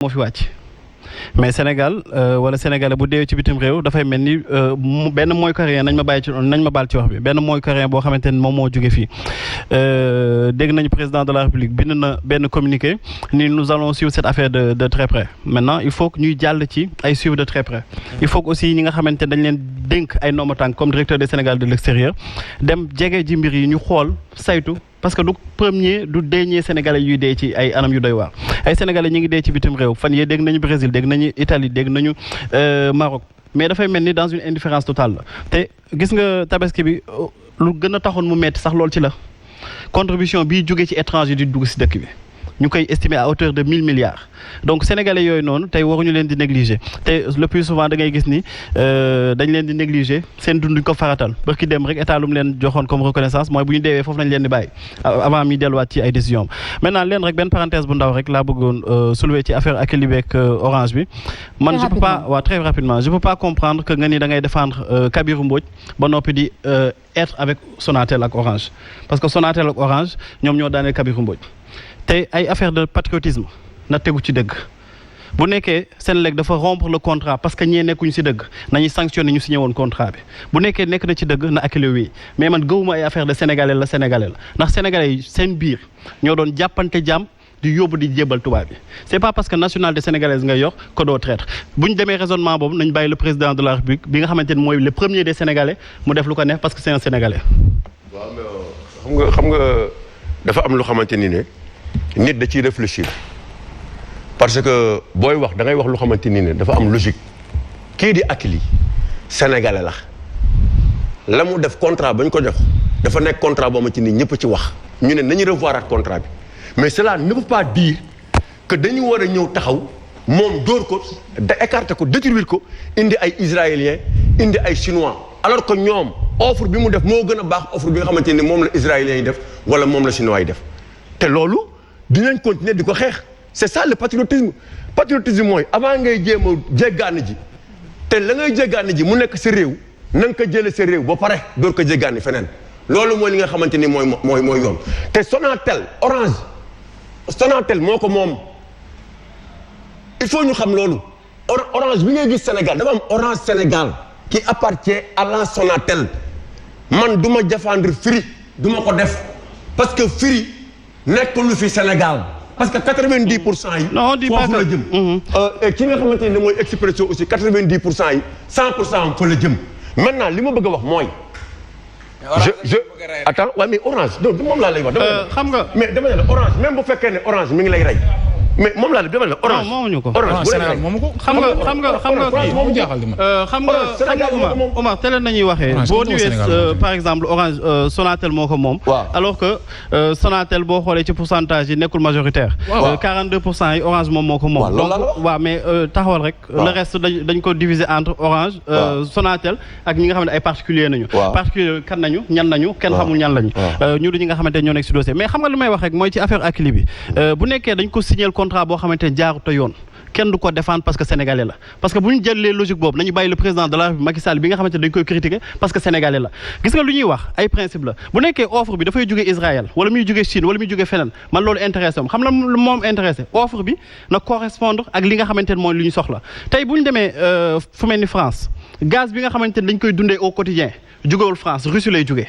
moo fi wàcc mais Sénégal wala Sénégalais bu deewee ci bitim réew dafay mel ni benn mooy coréen nañ ma baal ci wax bi benn mooy coréen boo xamante ni moom moo jóge fii dégg nañu président de la République bind na benn communiqué ni nous allons suivre cette affaire de très près maintenant il faut que ñuy jàll ci ay suivre de très près il faut que aussi ñi nga xamante dañ leen dénk ay nomba tànk comme directeur des Sénégal de l'extérieur dem jege ji mbir yi ñu xool saytu parce que du premier du dernier sénégalais yuy dee ci ay anam yu doy waar ay sénégalais ñi ngi dee ci bitim réew fan yee dégg nañu Brésil dégg nañu Italie dégg nañu Maroc mais dafay mel ni dans une indifférence totale la te gis nga tabaski bi lu gën a taxoon mu metti sax lool ci la contribution bii jógee ci étranger di dugg si dëkk bi ñu koy estimer à hauteur de 1000 milliards donc sénégalais yooyu noonu tey waruñu leen di négliger te le plus souvent da ngay gis ni dañ leen di négliger seen dund duñ ko faratal barki dem rek état lu mu leen joxoon comme reconnaissance mooy bu ñu deewee foofu nañ leen di bàyyi avant mi delluwaat ci ay décisions maintenant leen rek benn parenthèse bu ndaw rek laa bëggoon soulever ci affaire Akilee beeg Orange bi man je peux pas très rapidement je peux pas comprendre que nga ni da ngay défendre Kabirou Mbodj ba noppi di être avec Sonatel ak Orange parce que Sonatel ak Orange ñoom ñoo daaneel Kabirou Mbodj te ay affaire de patriotisme na tegu ci dëgg bu nekkee Senelec dafa rompre le contrat parce que ñee nekkuñu ci dëgg nañuy sanctionné ñu signé woon contrat bi bu nekkee nekk na ci dëgg na Akilee wéy mais man gëwuma ay affaire de sénégalais la ndax sénégalais yi seen biir ñoo doon jàppante jàmm di yóbbu di jébal tubaab bi c'est pas parce que nationalité sénégalaise nga yor que doo traître bu ñu demee raisonnement boobu nañ bàyyi le président de la République bi nga xamante ni mooy le premier des sénégalais mu def lu ko neex parce que c'est un sénégalais. waaw mais xam nga dafa am lu xamante ni ne nit da ciy réfléchir parce que booy wax da ngay wax lu xamante ni ne dafa am logique kii di Akilee sénégalais la mu def contrat bañ ko jox dafa nekk contrat boo xamante ni ñëpp ci wax ñu ne nañu revoiraat contrat bi mais cela ne veut pas dire que dañu war a ñëw taxaw moom dóor ko da écarter ko détruire ko indi ay israéliens indi ay chinois alors que ñoom offre bi mu def moo gën a baax offre bi nga xamante ni moom la israéliens yi def wala moom la chinois yi def te loolu dinañ continuer di ko xeex c'est ça le patriotisme mooy avant ngay jéem a jéggaani ji te la ngay jéggaani ji mu nekk sa réew na nga ko jëlee sa réew ba pare door ko jéggaani feneen loolu mooy li nga xamante ni mooy yoon te Sonatel Sonatel moo ko moom il faut ñu xam loolu Orange bi ngay gis Sénégal dafa am Orange Sénégal qui appartient à la Sonatel man du ma défendre Free du ma ko def parce que Free nekkul fi Sénégal parce que 90% yi. non di foofu la jëm. ki nga xamante ne mooy Expresso aussi 90% yi 100% fa la jëm maintenant li ma bëgg a wax mooy. attends waaye mais Orange donc moom laa lay wax. xam nga mais dama ne la Orange même bu fekkee ne Orange mi ngi lay rey. mais moom laa la dama ne la Orange. non moomuñu ko Orange bu leen moomu ko. xam nga Omar teel nañuy waxee. boo ñëwee par exemple Orange Sonatel moo ko moom. alors que Sonatel boo xoolee ci pourcentage yi nekkul majoritaire. 42% yi Orange moom moo ko moom. donc waaw mais taxawal rek. le reste dañ ko diviser entre Orange. Sonatel ak ñi nga xam ne ay particuliers nañu. particulier kan nañu ñan nañu kenn xamul ñan lañu. ñu du ñi nga xamante ne ñoo nekk si dossier mais xam nga lu may wax rek mooy ci affaire Akilee bi bu nekkee dañ ko signer contrat boo xamante ne jaarut a yoon kenn du ko défendre parce que sénégalais la parce que bu ñu jëlee logique boobu nañu bàyyi le président de la République Macky Sall bi nga xamante ne dañ koy critiquer parce que sénégalais la gis nga lu ñuy wax ay principe la bu nekkee offre bi dafay jógee Israël wala muy jógee Chine wala muy jógee feneen man loolu intéressé xam la moom intéressé offre bi na correspondre ak li nga xamante ne mooy lu ñu soxla tey bu ñu demee fu mel ni France gaz bi nga xamante ne dañ koy dundee au quotidien jógewul France Russie lay jógee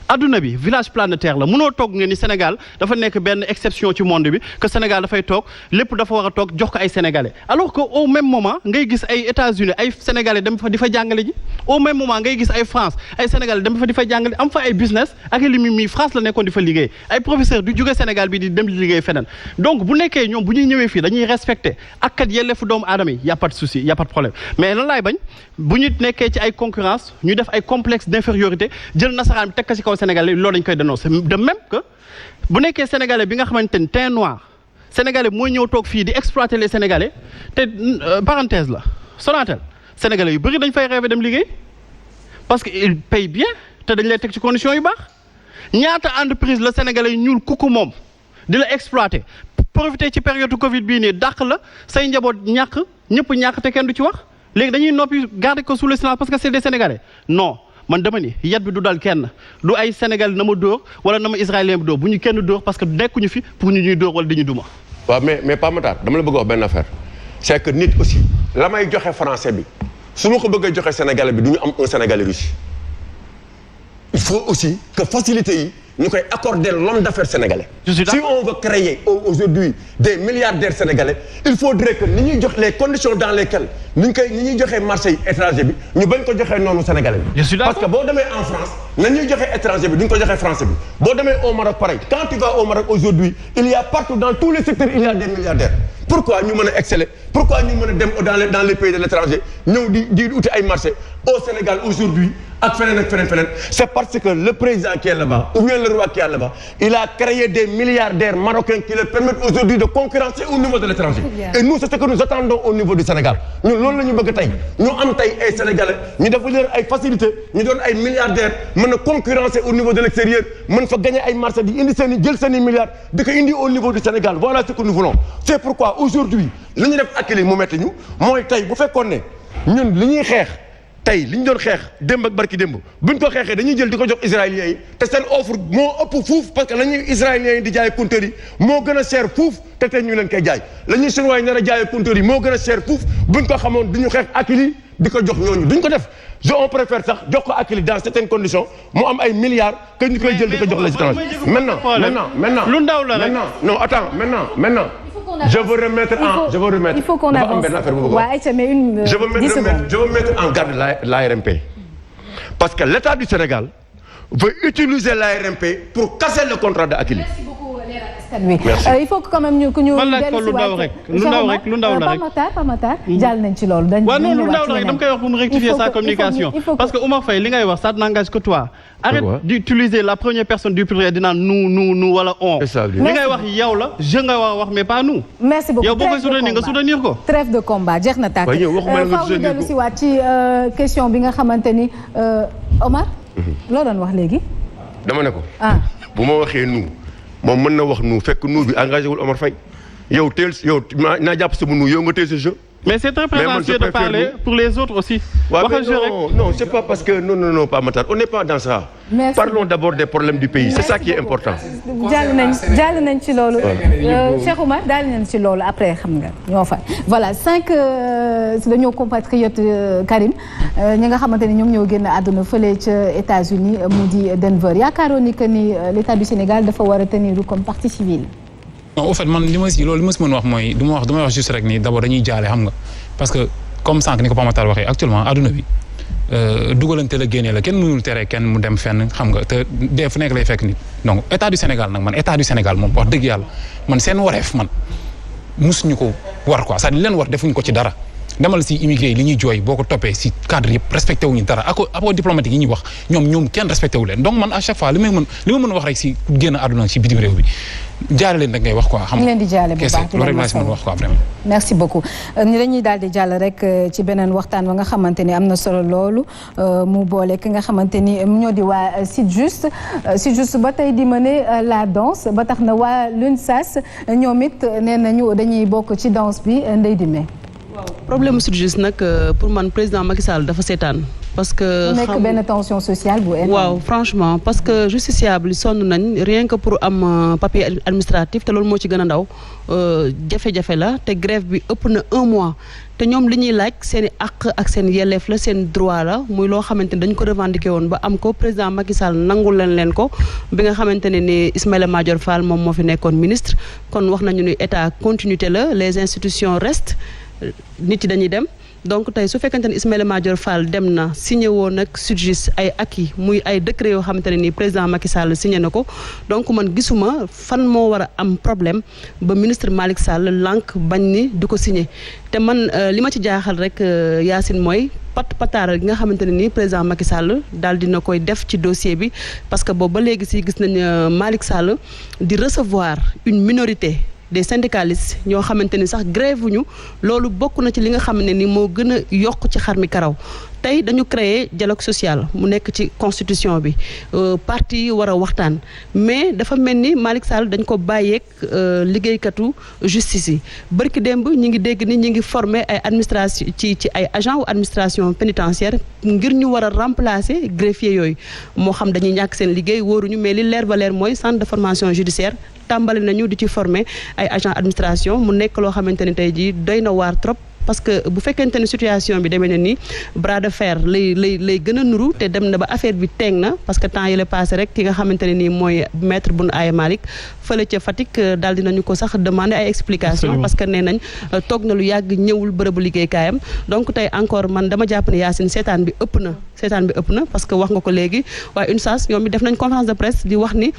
adduna bi village planétaire la mënoo toog nga ni Sénégal dafa nekk benn exception ci monde bi que Sénégal dafay toog lépp dafa war a toog jox ko ay sénégalais alors que au même moment ngay gis ay États-Unis ay sénégalais dem fa di fa jàngale ji au même moment ngay gis ay France ay sénégalais dem fa di fa jàngale am fa ay business ak li mi France la nekkoon di fa liggéey ay professeur du jóge Sénégal bi di dem di liggéey feneen donc bu nekkee ñoom bu ñuy ñëwee fii dañuy respecté ak kat yelleefu doomu aadama yi y a pas de souci y a pas de problème mais lan laay bañ bu ñu nekkee ci ay concurrence ñu def ay complexe d'infériorité jël nasaraan bi teg ko ci kaw Sénégalais loolu dañ koy dénoncer de même que bu nekkee sénégalais bi nga xamante ni teint noir sénégalais mooy ñëw toog fii di exploiter les sénégalais te parenthèse la Sonatel sénégalais yu bëri dañ fay rêver dem liggéey parce que il paye bien te dañ lay teg ci conditions yu baax ñaata entreprise la sénégalais yu ñuul kuku moom di la exploiter profiter ci période Covid bii nii dàq la say njaboot ñàkk ñëpp ñàkk te kenn du ci wax léegi dañuy noppi garder ko sous le silence parce que c'est des sénégalais non. man dama ni yat bi du dal kenn du ay Sénégal na ma dóor wala na ma israélien bi dóor bu ñu kenn dóor parce que nekkuñu fi pour ñu ñuy dóor wala di ñu duma waaw mais pas Matar dama la bëgg wax benn affaire c'est que nit aussi la may joxe français bi su ma ko bëggee joxe sénégalais bi du ñu am un sénégalais riche il faut aussi que facilité yi ñu koy accorder l'homme d'affaires sénégalais. Si on veut créer aujourd'hui des milliardaires sénégalais il faudrait que ni ñuy jox les conditions dans lesquelles ni ñuy joxee marché yi étranger bi ñu bañ ko joxee noonu sénégalais bi. Parce que boo demee en France na ñuy joxee étranger bi duñ ko joxee français bi boo demee au Maroc pareil quand tu vas au Maroc aujourd'hui il y a partout dans tous les secteurs il y a des milliardaires. Pourquoi ñu mën a exceller pourquoi ñu mën a dem dans les pays de l'étranger ñëw di uti ay marché au Sénégal aujourd'hui ak feneen c'est parce que le président qui est là-bas ou bien le roi qui est là-bas il a créé des milliardaires marocains qui leur permettent aujourd'hui de concurrencer au niveau de l'étranger et nous c'est ce que nous attendons au niveau du Sénégal ñun loolu la ñu bëgg tey ñu am tey ay Sénégalais ñu def leen ay facilités ñu doon ay milliardaires mën a concurrencer au niveau de l'extérieur mën fa gagner ay marché di indi jël seen i milliards di ko indi au niveau du Sénégal voilà ce que nous voulons c'est pourquoi aujourd'hui li ñu def Akilee mu metti ñu mooy tey bu fekkoon ne ñun li ñuy xeex tey li ñu doon xeex démb ak barki démb buñ ko xeexee dañuy jël di ko jox israéliens yi te seen offre moo ëpp fuuf parce que la ñuy israéliens yi di jaay compteur yi moo gën a cher fuuf te tey ñu leen koy jaay la ñuy chinois yi nar a jaayee compteur yi moo gën a cher fuuf buñ ko xamoon duñu xeex Akilee di ko jox ñooñu duñ ko def on préfère sax jox ko Akilee dans certaines conditions mu am ay milliards que ñu koy jël di ko jox les étrangers maintenant lu ndaw la rek non attends maintenant je veux remettre il faut qu'on avance je veux mettre en garde l'ARMP parce que l'État du Sénégal veut utiliser l'ARMP pour casser le contrat de Akilee. Merci. Il faut que quand même ñu lu ndaw rek Pape Matar jàll nañ ci loolu waaw non lu ndaw rek dama koy wax pour mu rectifier sa communication parce que Oumar Faye li ngay wax ça n'engage que toi arrête d'utiliser la première personne du pluriel dinaan nous wala on li ngay wax yow la je nga wax mais pas nous. Merci beaucoup yow boo koy soutenir nga soutenir ko. Trêve de combat jeex na tàkk faaw ñu dellu si waat ci question bi nga xamante ni Omar loo doon wax léegi dama ne ko bu ma waxee nous moom mën na wax nu fekk nu bi engagé wul Omar Faye yow naa jàpp sama nu yow nga teel sa jeu. mais c'est très prétentieux de parler pour les autres aussi. Non c'est pas parce que non pas Matar on n'est pas dans ça. Merci. Parlons d'abord des problèmes du pays. C'est ça qui est important. jàll nañ ci loolu. Cheikh Oumar daal nañ ci loolu après xam nga ñoo fa voilà 5 dañoo compatriote Karim ñi nga xamante ni ñoom ñoo génn àdduna fële ca États-Unis mu di Denver yaakaaroon ni que ni l'État du Sénégal dafa war a tenir comme partie civile. non au fait man li ma si mën wax mooy damay wax juste rek ni d'abord dañuy jaale xam nga parce que comme sànq ni ko Pape Matar waxee actuellement àdduna bi dugalante la génnee la kenn mënul tere kenn mu dem fenn xam nga te dee fu nekk lay fekk nit donc état du Sénégal nag man état du Sénégal moom wax dëgg yàlla man seen wareef man musuñu ko war quoi c'est-à-dire leen war defuñu ko ci dara demal si immigré yi li ñuy jooy boo ko toppee si cadre yëpp respecté wuñu dara accord diplomatique yi ñuy wax ñoom kenn respecté wu leen donc man à chaque fois li ma mën a wax rek si génn àdduna si bitim réew bi jaale leen rek ngay wax quoi. xam nga leen di jaale bu baax loolu rek laa si mën a wax quoi vraiment. merci beaucoup ni dañuy daal di jàll rek ci beneen waxtaan wa nga xamante ni am na solo loolu mu boole ki nga xamante ni ñoo di waa Sytjust ba tey di mener la danse ba tax na waa l'UNSAS ñoom it nee nañu dañuy bokk ci danse bi ndey di mee. waaw problème Sytjust nag pour man président Macky Sall dafa seetaan. parce que nekk benn tension sociale bu énorme. waaw franchement parce que justiciable yi sonn nañ rien que pour am papier administratif te loolu moo ci gën a ndaw jafe-jafe la te grève bi ëpp na 1 mois te ñoom li ñuy laaj seen i àq ak seen yelleef la seen droit la muy loo xamante ni dañ ko revendiqué woon ba am ko président Macky Sall nangul leen ko bi nga xamante ne ni Ismaïla Madior Fall moom moo fi nekkoon ministre kon wax nañu ni état continuité la les institutions restent nit yi dañuy dem. donc tey su fekkente ne Ismaïla Madior Fall dem na signé woon nag Sytjust ay acquis muy ay décret yoo xamante ne nii président Macky Sall signé na ko donc man gisuma fan moo war a am problème ba ministre Malick Sall lànk bañ ni du ko signé te man li ma ci jaaxal rek Yacine mooy pataaral gi nga xamante ne nii président Macky Sall daal dina koy def ci dossier bi parce que boobu ba léegi si gis nañ Malick Sall di recevoir une minorité des syndicalistes ñoo xamante ni sax grève wuñu loolu bokk na ci li nga xam ne ni moo gën a yokk ci xar mi karaw tey dañu créer dialogue social mu nekk ci constitution bi parti yi war a waxtaan mais dafa mel ni Malick Sall dañ ko bàyyeeg liggéeykatu justice yi bërki démb ñi ngi dégg ni ñi ngi former ay administration ci ay agent ou administration pénitentiaire ngir ñu war a remplacer greffier yooyu moo xam dañuy ñàkk seen liggéey wóoruñu mais li leer ba leer mooy centre de formation judiciaire tàmbali nañu di ci former ay agent administration mu nekk loo xamante ni tey jii doy na waar trop parce que bu fekkente ni situation bi demee na ni bras de fer lay gën a nuru te dem na ba affaire bi teeng na parce que temps yi la passé rek ki nga xamante ne nii mooy maître Boun Aya Malick fële ca Fatick daal dinañu ko sax demander ay explications parce que nee nañ toog na lu yàgg ñëwul bërëbu liggéeykaayam donc tey encore man dama jàpp ne Yacine seetaan bi ëpp na parce que wax nga ko léegi waaye UNSAS ñoom it def nañ conférence de presse di wax ni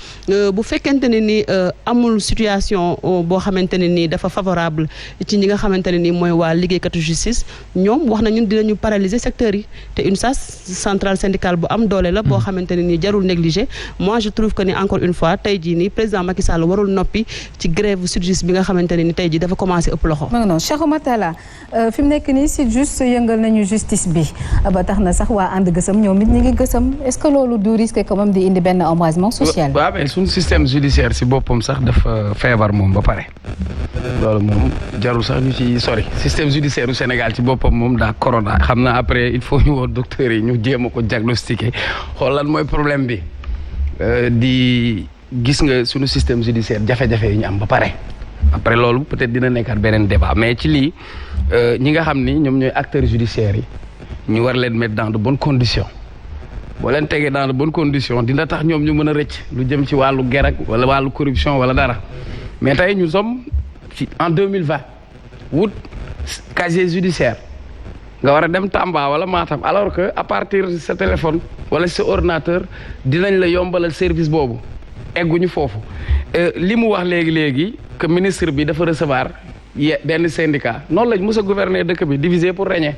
bu fekkente ne ni amul situation boo xamante ne nii dafa favorable ci ñi nga xamante ne nii mooy waa liggéeykatu justice ñoom wax nañu dinañu paralyser secteur yi te UNSAS centrale syndicale bu am doole la boo xamante ne nii jarul négliger moi je trouve que ni encore une fois tey jii nii président Macky Sall warul noppi ci grève SYTJUST bi nga xamante ne ni tey jii dafa commencé ëpp loxo. non Cheikh Oumar Talla fi mu nekk nii SYTJUST yëngal nañu justice bi ba tax na sax waa ànd gësam ñoom it ñi ngi gësam est-ce que loolu du risque quand même di indi benn embrasement social. waaw mais suñu système judiciaire si boppam sax dafa feebar moom ba pare loolu moom jarul sax ñu ci sori système judiciaire u Sénégal ci boppam moom daa corona xam naa après il faut ñu woo docteurs yi ñu jéem a ko diagnostiquer xool lan mooy problème bi di gis nga suñu système judiciaire jafe-jafe yi ñu am ba pare après loolu peut-être dina nekkaat beneen débat mais ci lii ñi nga xam ni ñoom ñooy acteurs judiciaires yi ñu war leen mettre dans de bonnes conditions boo leen tegee dans de bonnes conditions dina tax ñoom ñu mën a rëcc lu jëm ci wàllu guerre ak wala wàllu corruption wala dara mais tey ñu sommes ci en 2020 wut casier judiciaire nga war a dem Tamba wala Matam alors que à partir de sa téléphone wala sa ordinateur dinañ la yombalal service boobu egguñu foofu li mu wax léegi que ministre bi dafa recevoir benn syndicat noonu lañ mos a gouverner dëkk bi diviser pour régner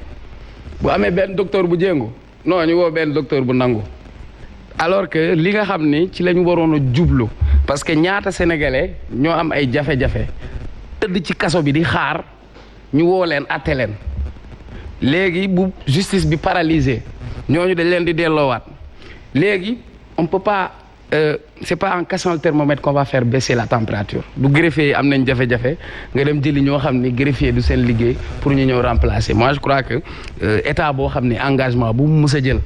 bu amee benn docteur bu jéngu non ñu woo benn docteur bu nangu alors que li nga xam ni ci lañ waroon a jublu parce que ñaata sénégalais ñoo am ay jafe-jafe tëdd ci kaso bi di xaar ñu woo leen atte leen léegi bu justice bi paralysé ñooñu dañ leen di delloowaat léegi on peut pas c'est pas en cassant le thermomètre qu'on va faire baisser la température du greffier yi am nañ jafe-jafe nga dem jëli ñoo xam ni greffier du seen liggéey pour ñu ñëw remplacer moi je crois que état boo xam ne engagement bu mu mës a jël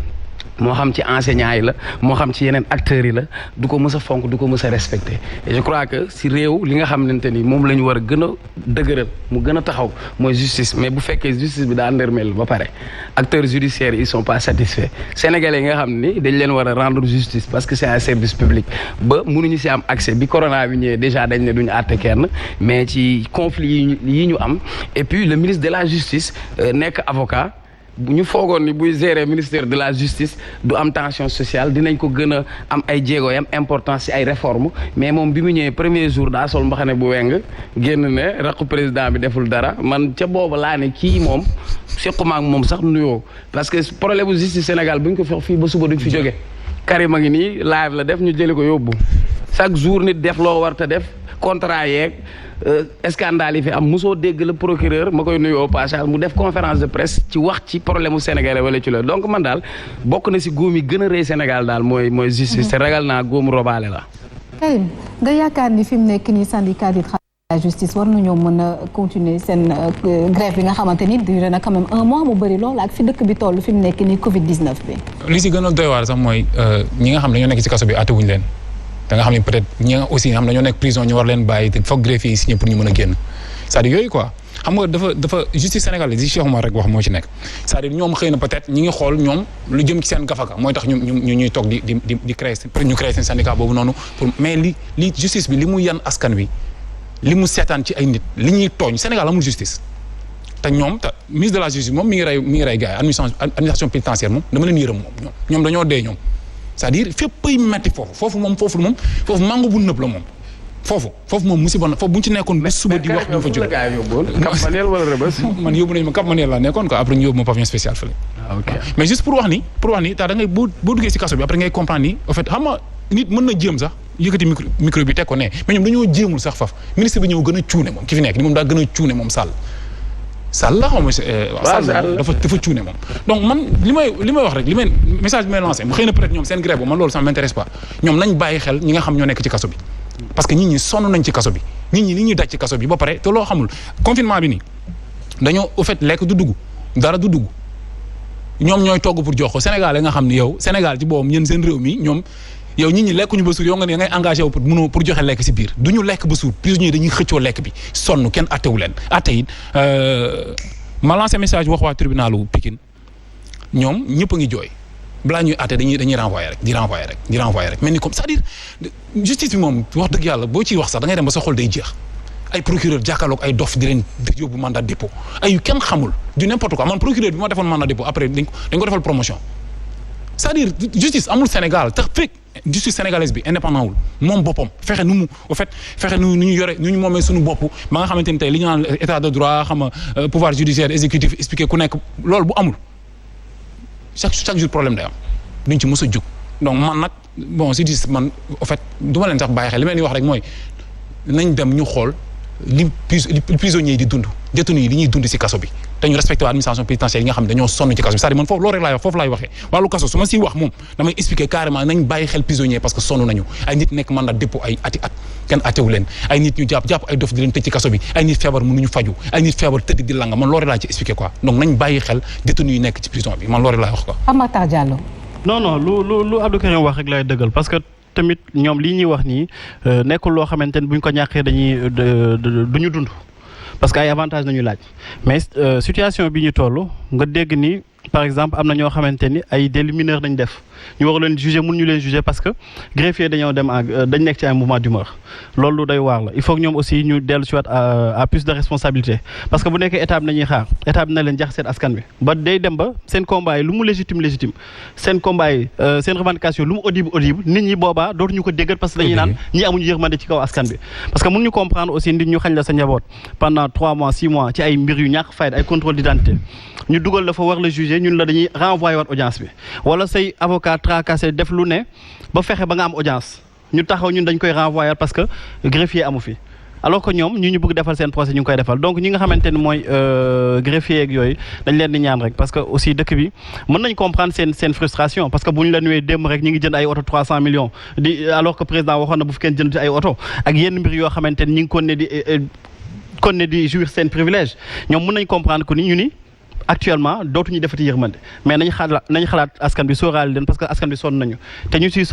moo xam ci enseignants yi la moo xam ci yeneen acteurs yi la du ko mës a fonk du ko mës a respecter et je crois que si réew li nga xamante ni moom la ñu war a gën a dëgëral mu gën a taxaw mooy justice mais bu fekkee justice bi daa ndërmel ba pare acteurs judiciaires ils sont pas satisfaits sénégalais yi nga xam ni dañ leen war a rendre justice parce que c'est un service public ba mënuñu si am accès bi corona bi ñëwee déjà dañ ne duñu àtte kenn mais ci conflit yi ñu am et puis le ministre de la justice nekk avocat bu ñu foogoon ni buy gérer ministère de la justice du am tension sociale dinañ ko gën a am ay jéego yam importance ci ay réformes mais moom bi mu ñëwee premier jour daa sol mbaxane bu weng génn ne raqu président bi deful dara man ca booba laa ne kii moom sequma ak moom sax nuyoo parce que problème bu justice Sénégal bu ñu ko fex fii ba suba duñ fi jóge Karim a ngi nii live la def ñu jëli ko yóbbu chaque jour nit def loo war ta def contrat yeeg scandale yi fi am mosoo dégg le procureur ma koy nuyu au passage mu def conférence de presse ci wax ci problème mu sénégalais wala ci loolu donc man daal bokk na si góom yi gën a rëy Sénégal daal mooy justice te ragal naa góomu robaale la. Karim nga yaakaar ni fi mu nekk nii syndicat du travail de la justice war nañoo mën a continuer seen grève bi nga xamante ni duré na quand même un mois mu bëri loolu ak fi dëkk bi toll fi mu nekk nii Covid 19 bi. li si gën a doy waar sax mooy ñi nga xam ne dañoo nekk ci kaso bi àttewuñu leen. da nga xam ne peut-être ñi nga aussi nga xam ne dañoo nekk prison ñu war leen bàyyi te foog greffier yi signé pour ñu mën a génn c'est-à-dire yooyu quoi xam nga dafa justice sénégalaise yi Cheikh Oumar rek wax moo ci nekk c'est-à-dire ñoom xëy na peut-être ñi ngi xool ñoom lu jëm ci seen gafaka mooy tax ñuy toog di créer ñu créer seen syndicat boobu noonu pour mais li justice bi li mu yan askan wi li mu seetaan ci ay nit li ñuy tooñ Sénégal amul justice te ñoom ministre de la justice moom mi ngi rey gars yi administration pénitentiaire moom dama leen yërëm moom ñoom dañoo dee ñoom c'est-à-dire fépp ay metti foofu mango bu nëb la moom foofu moom musiba na foofu bu ñu ci nekkoon ba suba di wax ñu fa jóge Cap Manuel wala Rebeuss man yóbbu nañu ma Cap Manuel laa nekkoon quoi après ñu yóbbu ma pavillon spécial fële mais juste pour wax ni taa da ngay boo duggee ci kaso bi après ngay comprendre ni en fait xam nga nit mën na jéem sax yëkkati micro bi teg ko ne mais ñoom dañoo jéemul sax faf ministre bi ñëw gën a cuune moom ki fi nekk ni moom daa gën a cuune moom Sall Sall la xaw ma Sall dafa cuune moom donc man li may wax rek message bi may lancé mu xëy na peut-être ñoom seen grève man loolu ça m'intéresse pas ñoom nañ bàyyi xel ñi nga xam ñoo nekk ci kaso bi parce que nit ñi sonn nañ ci kaso bi nit ñi li ñuy daj ci kaso bi ba pare te loo xamul confinement bi nii dañoo au fait lekk du dugg dara du dugg ñoom ñooy togg pour jox ko Sénégal nga xam ni yow Sénégal ci boobam yéen seen réew mi ñoom yow nit ñi lekkuñu ba suur yow nga ne ngay engagé wu pour joxe lekk si biir du ñu lekk ba suur prisonniers dañuy xëccoo lekk bi sonn kenn attewu leen atte it ma lancé message wax waa tribunalu Pikine ñoom ñëpp a ngi jooy balaa ñuy atte dañuy renvoyer rek mel ni comme c'est-à-dire justice bi moom wax dëgg yàlla boo ciy wax sax da ngay dem ba sa xol day jeex ay procureur jàkkaarloog ay dof di leen yóbbu mandat dépôt ay kenn xamul du n'importe quoi man procureur bi ma defoon mandat dépôt après dañ ko defal promotion c'est-à-dire justice amul Sénégal tax fekk justice sénégalaise bi indépendant wul moom boppam fexe nu mu au fait fexe nu ñu yore nu ñu moomee suñu bopp ba nga xamante ni tey li ñu naan état de droit xam nga pouvoir judiciaire exécutif expliqué ku nekk loolu bu amul chaque jour problème day am duñ ci mës a jóg donc man nag bon justice man au fait du ma leen sax bàyyi xel li ma leen di wax rek mooy nañ dem ñu xool li prisonniers yi di dund détenus yi li ñuy dund ci kaso bi te ñu respecté waa administration pénitentiaire yi nga xam ne dañoo sonn ci kaso bi c'est-à-dire man foofu loolu rek laay wax foofu laay waxee wàllu kaso su ma siy wax moom damay expliquer carrément nañ bàyyi xel prisonniers parce que sonn nañu ay nit nekk mandat dépôt ay ati at kenn atewu leen ay nit ñu jàpp ay dof di leen tëj ci kaso bi ay nit feebar mënuñu faju ay nit feebar tëdd di langa man loolu rek laa ci expliquer quoi donc nañ bàyyi xel détenus yi nekk ci prison bi man loolu rek laay wax quoi. Amathar Diallo. non lu Abdou Karim wax rek lay dëggal parce que tamit ñoom lii ñuy wax nii nekkul loo xamante ne bu ñu ko ñàkkee duñu dund parce que ay avantage nañu laaj mais situation bi ñu toll nga dégg ni par exemple am na ñoo xamante ni ay délits mineurs dañ def ñu war leen juger mun ñu leen juger parce que greffier dañoo dem dañ nekk ci ay mouvement d'humeur loolu day waar la il faut que ñoom aussi ñu dellu si waat à plus de responsabilité parce que bu nekkee état bi nañuy xaar état bi na leen jax seen askan bi ba day dem ba seen combat yi lu mu légitime seen combat yi seen revendication lu mu audible nit ñi boobaa dootuñu ko déggal parce que dañuy naan ñi amuñu yërmande ci kaw askan bi parce que mun ñu comprendre aussi nit ñu xañ la sa njaboot pendant 3 mois 6 mois ci ay mbir yu ñàkk fayda ay contrôle d'identité ñu dugal la fa war la juger ñun la dañuy renvoyer waat audience bi wala say avocat tracassé def lu ne ba fexe ba nga am audience ñu taxaw ñun dañ koy renvoyer parce que greffier amu fi alors que ñoom ñu bëgg defal seen procès ñu ngi koy defal donc ñi nga xamante ni mooy greffier ak yooyu dañ leen di ñaan rek parce que aussi dëkk bi mën nañ comprendre seen frustration parce que bu ñu la nuwee démb rek ñi ngi jënd ay oto 300 millions alors que président waxoon na bu fi kenn jënd ay oto ak yenn mbir yoo xamante ni ñi ngi kon ne di jouir seen privilège ñoom mën nañ comprendre que ñu ni actuellement dootuñu defati yërmande mais nañ xalaat askan bi sóoraale leen parce que askan bi sonn nañu te ñu siy sonn